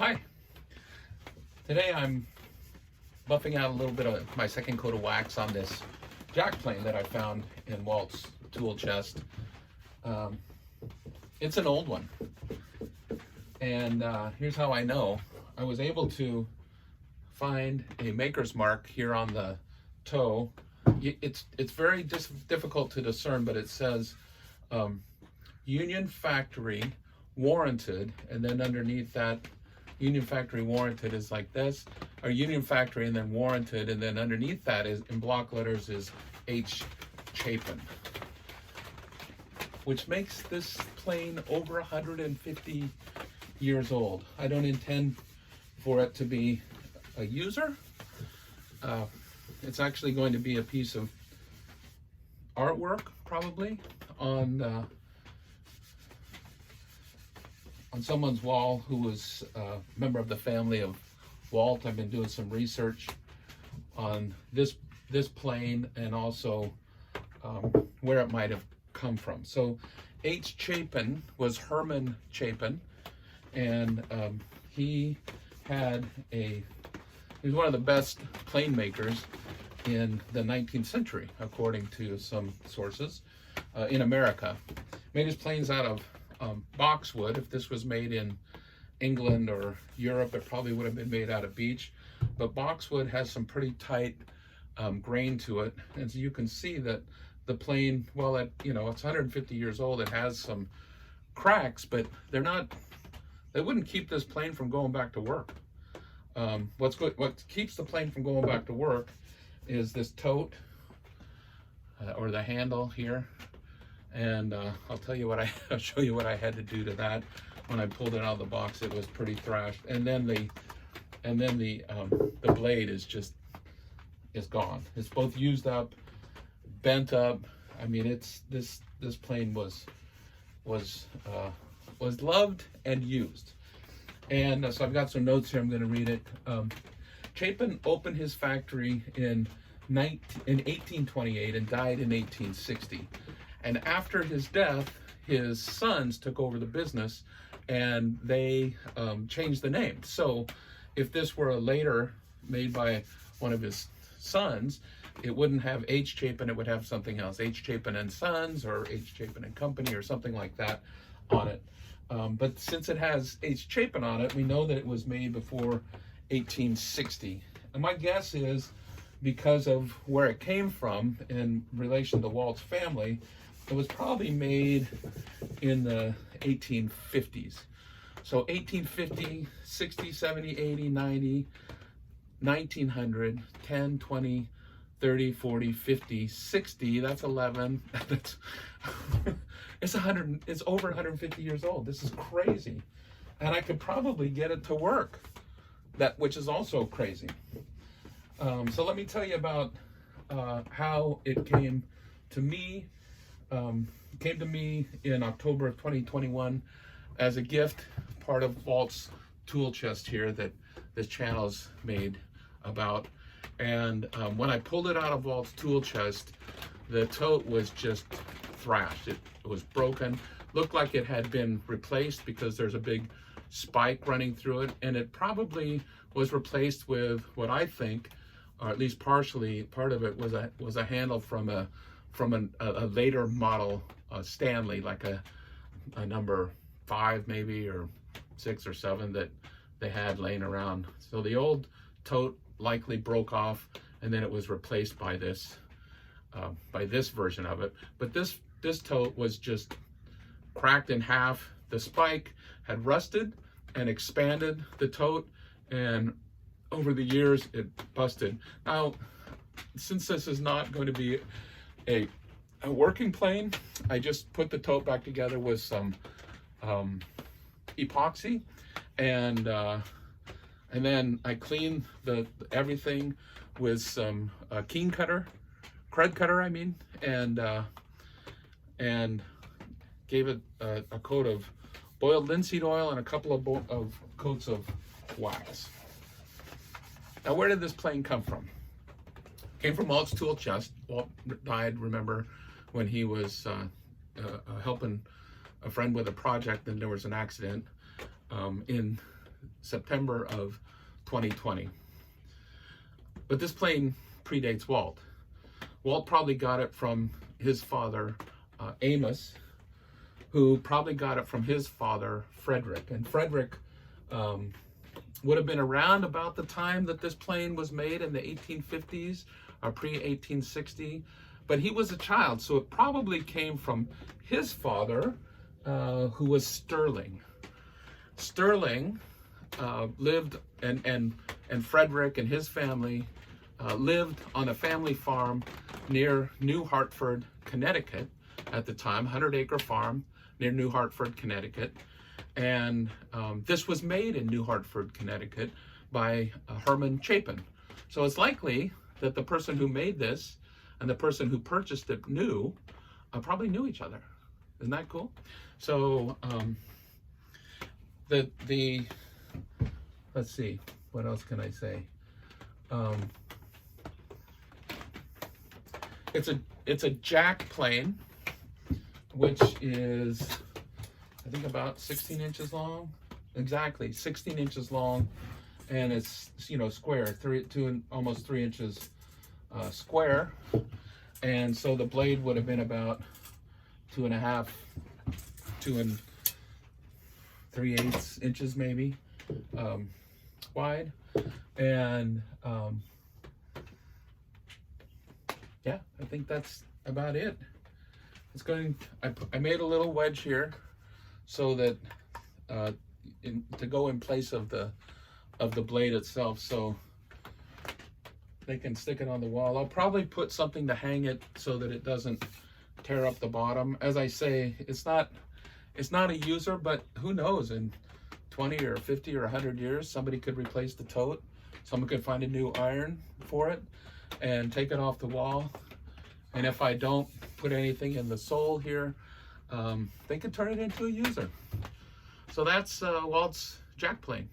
Hi, today I'm buffing out a little bit of my second coat of wax on this jack plane that I found in Walt's tool chest. It's an old one, and here's how I know. I was able to find a maker's mark here on the toe. It's very difficult to discern, but it says Union Factory Warranted, and then underneath that Union Factory Warranted is like this, or Union Factory and then Warranted, and then underneath that is, in block letters, is H. Chapin, which makes this plane over 150 years old. I don't intend for it to be a user. It's actually going to be a piece of artwork, probably, on someone's wall who was a member of the family of Walt. I've been doing some research on this plane and also where it might have come from. So H. Chapin was Herman Chapin, and he was one of the best plane makers in the 19th century, according to some sources, in America. Made his planes out of boxwood. If this was made in England or Europe, it probably would have been made out of beech. But boxwood has some pretty tight grain to it, and so you can see that the plane, well, it's 150 years old. It has some cracks, but they wouldn't keep this plane from going back to work. What keeps the plane from going back to work is this tote or the handle here. And I'll show you what I had to do to that when I pulled it out of the box. It was pretty thrashed, and then the blade is gone. It's both used up, bent up. I mean, this plane was loved and used. And so I've got some notes here. I'm going to read it. Chapin opened his factory in 1828 and died in 1860. And after his death, his sons took over the business, and they changed the name. So if this were later made by one of his sons, it wouldn't have H. Chapin, it would have something else, H. Chapin and Sons, or H. Chapin and Company, or something like that on it. But since it has H. Chapin on it, we know that it was made before 1860. And my guess is, because of where it came from in relation to Walt's family, it was probably made in the 1850s. So 1850, 60, 70, 80, 90, 1900, 10, 20, 30, 40, 50, 60, that's 11. That's it's over 150 years old. This is crazy. And I could probably get it to work, which is also crazy. So let me tell you about how it came to me. Came to me in October of 2021 as a gift, part of Walt's tool chest here that this channel is made about. And when I pulled it out of Walt's tool chest, the tote was just thrashed. It was broken, looked like it had been replaced because there's a big spike running through it, and it probably was replaced with what I think, or at least partially, part of it was a handle from a later model Stanley, like a number 5 maybe, or 6 or 7 that they had laying around. So the old tote likely broke off, and then it was replaced by this version of it. But this tote was just cracked in half. The spike had rusted and expanded the tote, and over the years it busted. Now, since this is not going to be a working plane, I just put the tote back together with some epoxy, and then I cleaned everything with some cred cutter, and gave it a coat of boiled linseed oil and a couple of coats of wax. Now, where did this plane come from? Came from Walt's tool chest. Walt died, remember, when he was helping a friend with a project, and there was an accident in September of 2020. But this plane predates Walt. Walt probably got it from his father, Amos, who probably got it from his father, Frederick. And Frederick would have been around about the time that this plane was made in the 1850s or pre-1860. But he was a child, so it probably came from his father, who was Sterling. Sterling lived, and Frederick and his family lived on a family farm near New Hartford, Connecticut at the time, 100-acre farm near New Hartford, Connecticut. And this was made in New Hartford, Connecticut by Herman Chapin. So it's likely that the person who made this and the person who purchased it probably knew each other. Isn't that cool? So let's see, what else can I say? It's a jack plane, which is, I think, about 16 inches long. Exactly, 16 inches long, and it's, you know, square, almost 3 inches square. And so the blade would have been about 2 3/8 inches maybe wide. And yeah, I think that's about it. It's going, I made a little wedge here so that to go in place of the blade itself, so they can stick it on the wall. I'll probably put something to hang it so that it doesn't tear up the bottom. As I say, it's not a user, but who knows, in 20 or 50 or 100 years, somebody could replace the tote. Someone could find a new iron for it and take it off the wall. And if I don't put anything in the sole here, they could turn it into a user. So that's Walt's jack plane.